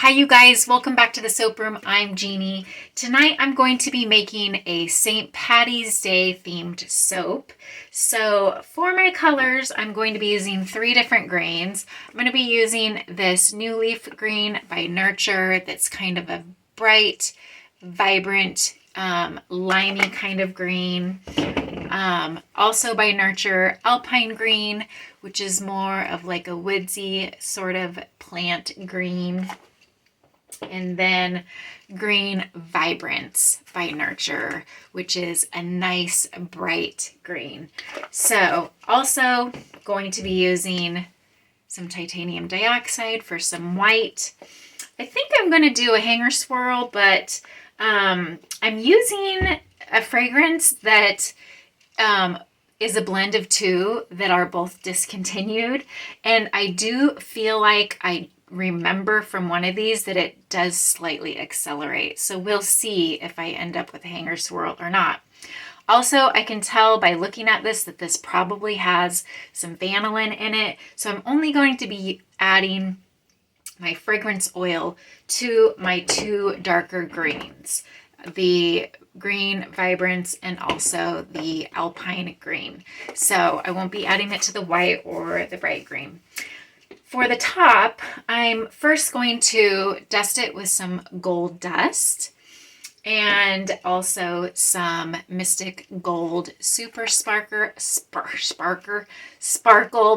Hi you guys, welcome back to the Soap Room. I'm Jeannie. Tonight I'm going to be making a St. Patty's Day themed soap. So for my colors, I'm going to be using 3 different grains. I'm going to be using this New Leaf Green by Nurture that's kind of a bright, vibrant, limey kind of green. Also by Nurture, Alpine Green, which is more of like a woodsy sort of plant green. And then Green Vibrance by Nurture, which is a nice bright green. So also going to be using some titanium dioxide for some white. I think I'm going to do a hanger swirl, but I'm using a fragrance that is a blend of 2 that are both discontinued. And I do feel like I remember from one of these that it does slightly accelerate. So we'll see if I end up with a hanger swirl or not. Also, I can tell by looking at this that this probably has some vanillin in it. So I'm only going to be adding my fragrance oil to my 2 darker greens, the Green Vibrance and also the Alpine Green. So I won't be adding it to the white or the bright green. For the top, I'm first going to dust it with some gold dust and also some Mystic Gold Super Sparkle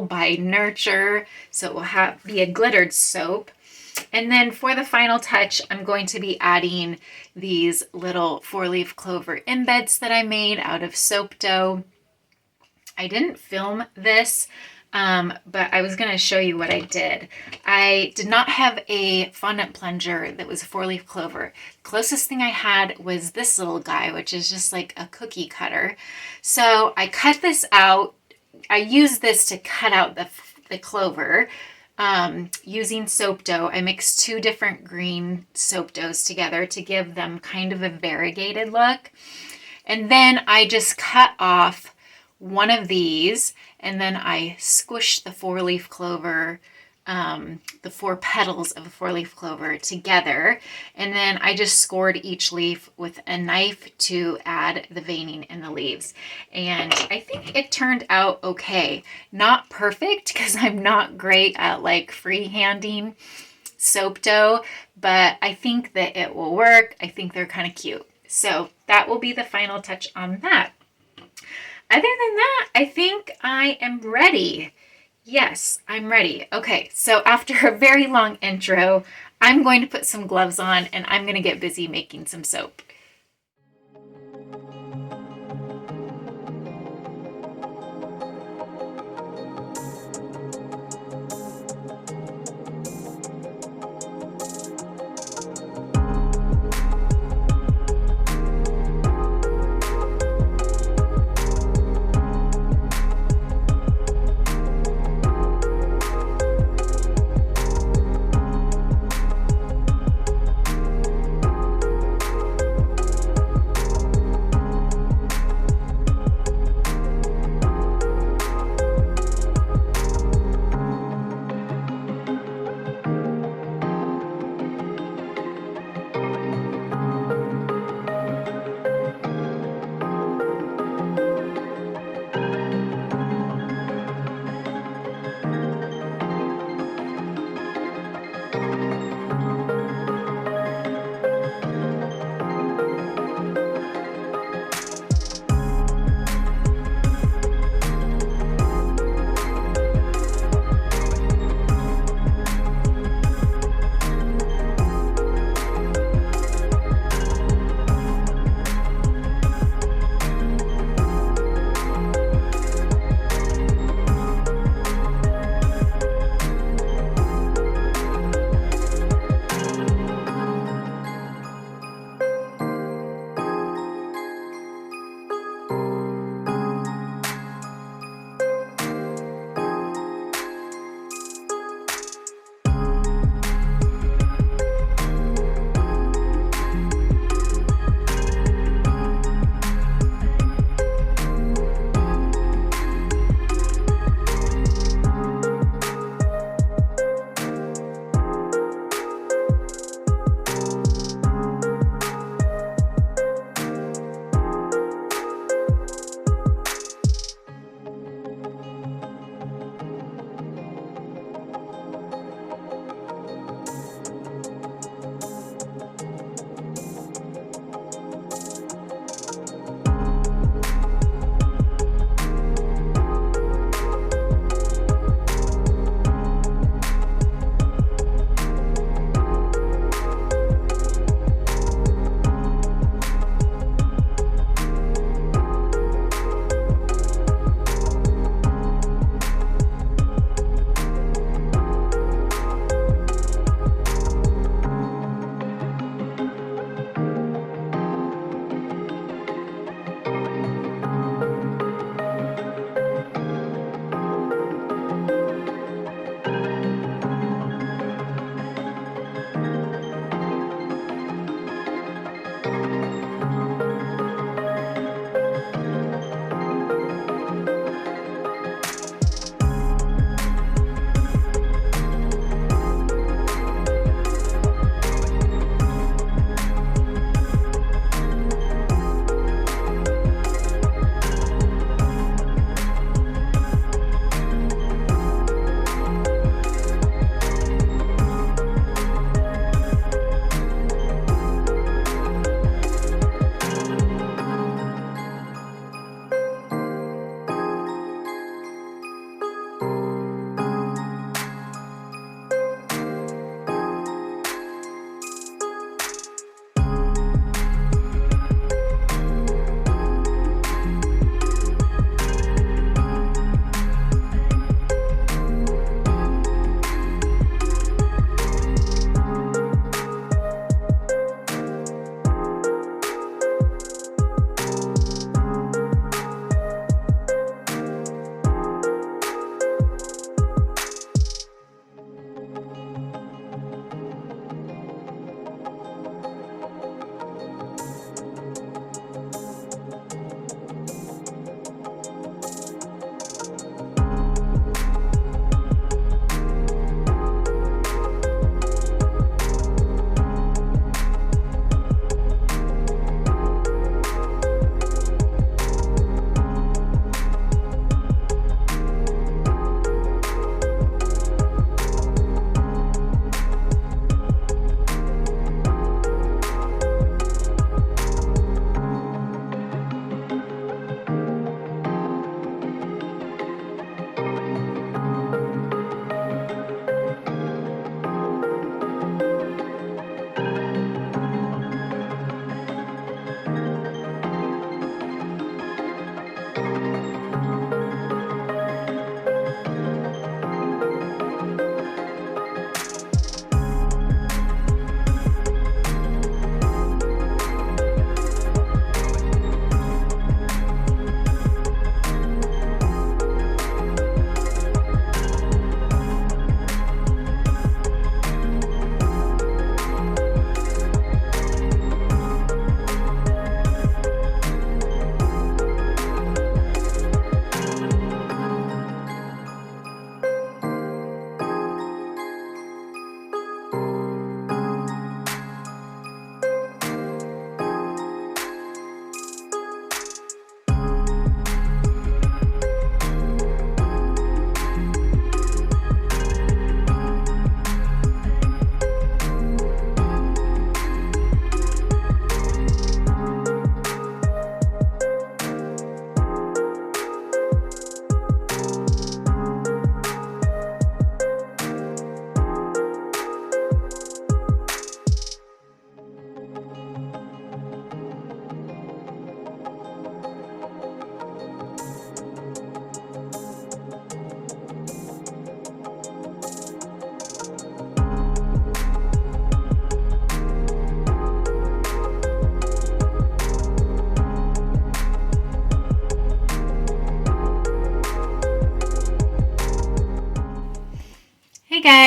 by Nurture. So it will be a glittered soap. And then for the final touch, I'm going to be adding these little 4-leaf clover embeds that I made out of soap dough. I didn't film this, but I was going to show you what I did. I did not have a fondant plunger that was a 4-leaf clover. The closest thing I had was this little guy, which is just like a cookie cutter. So I cut this out. I used this to cut out the clover using soap dough. I mixed 2 different green soap doughs together to give them kind of a variegated look. And then I just cut off one of these, and then I squished the 4-leaf clover, the 4 petals of the 4-leaf clover together. And then I just scored each leaf with a knife to add the veining in the leaves. And I think it turned out okay. Not perfect, because I'm not great at like freehanding soap dough, but I think that it will work. I think they're kind of cute. So that will be the final touch on that. Other than that, I think I am ready. Yes, I'm ready. Okay, so after a very long intro, I'm going to put some gloves on and I'm going to get busy making some soap.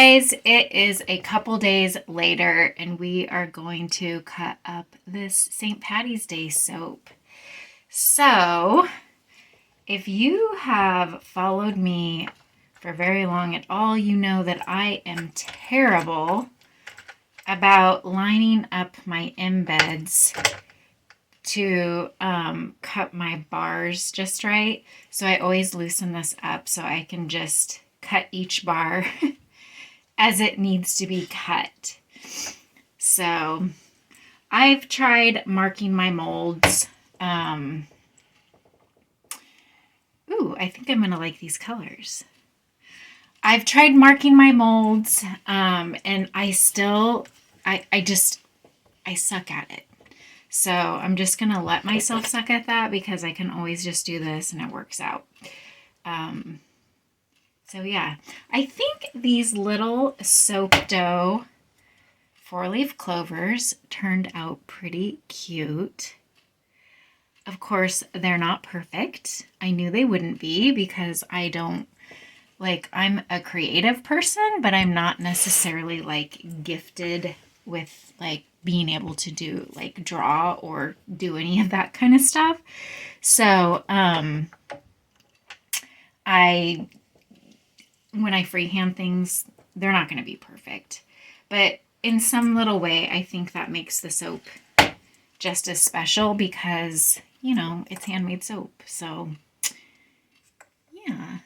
guys, it is a couple days later and we are going to cut up this St. Patty's Day soap. So, if you have followed me for very long at all, you know that I am terrible about lining up my embeds to cut my bars just right. So I always loosen this up so I can just cut each bar as it needs to be cut. So I've tried marking my molds. Ooh, I think I'm going to like these colors. I've tried marking my molds, and I suck at it. So I'm just going to let myself suck at that because I can always just do this and it works out. So yeah, I think these little soap dough 4-leaf clovers turned out pretty cute. Of course, they're not perfect. I knew they wouldn't be because I'm a creative person, but I'm not necessarily gifted with being able to do draw or do any of that kind of stuff. So, when I freehand things, they're not going to be perfect. But in some little way, I think that makes the soap just as special because, it's handmade soap. So, yeah.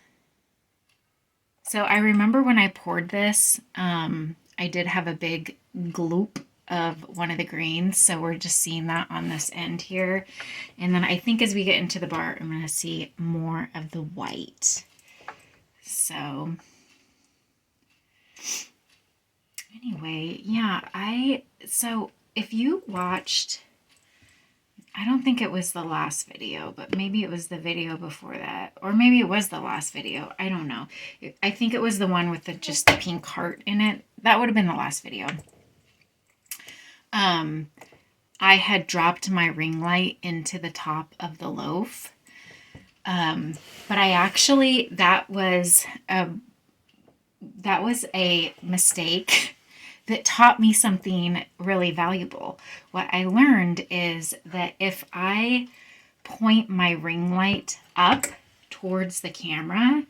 So I remember when I poured this, I did have a big gloop of one of the greens. So we're just seeing that on this end here. And then I think as we get into the bar, I'm going to see more of the white. So anyway, yeah, so if you watched, I don't think it was the last video, but maybe it was the video before that, or maybe it was the last video. I don't know. I think it was the one with just the pink heart in it. That would have been the last video. I had dropped my ring light into the top of the loaf. But I actually, that was a mistake that taught me something really valuable. What I learned is that if I point my ring light up towards the camera,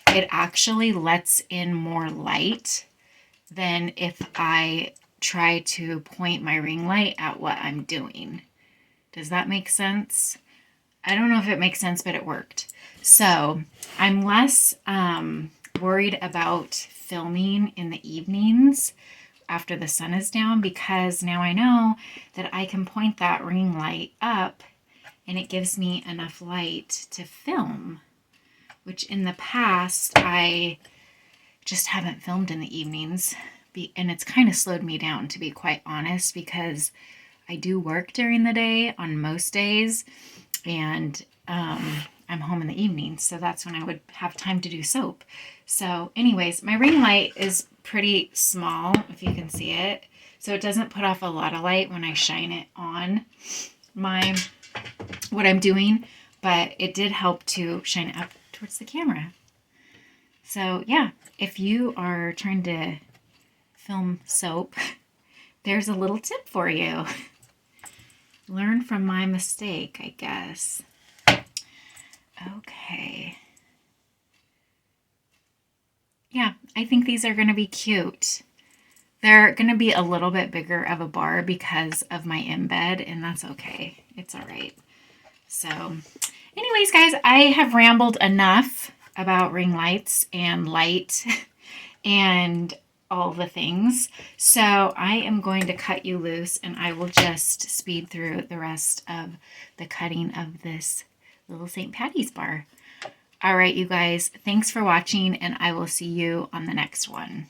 it actually lets in more light than if I try to point my ring light at what I'm doing. Does that make sense? I don't know if it makes sense, but it worked. So I'm less worried about filming in the evenings after the sun is down because now I know that I can point that ring light up and it gives me enough light to film, which in the past I just haven't filmed in the evenings. And it's kind of slowed me down, to be quite honest, because I do work during the day on most days, and I'm home in the evening, so that's when I would have time to do soap. So anyways, my ring light is pretty small, if you can see it, so it doesn't put off a lot of light when I shine it on what I'm doing, but it did help to shine it up towards the camera. So yeah, if you are trying to film soap, there's a little tip for you. Learn from my mistake, I guess. Okay. Yeah, I think these are going to be cute. They're going to be a little bit bigger of a bar because of my embed, and that's okay. It's all right. So, anyways, guys, I have rambled enough about ring lights and light and all the things. So I am going to cut you loose and I will just speed through the rest of the cutting of this little St. Patty's bar. All right, you guys, thanks for watching and I will see you on the next one.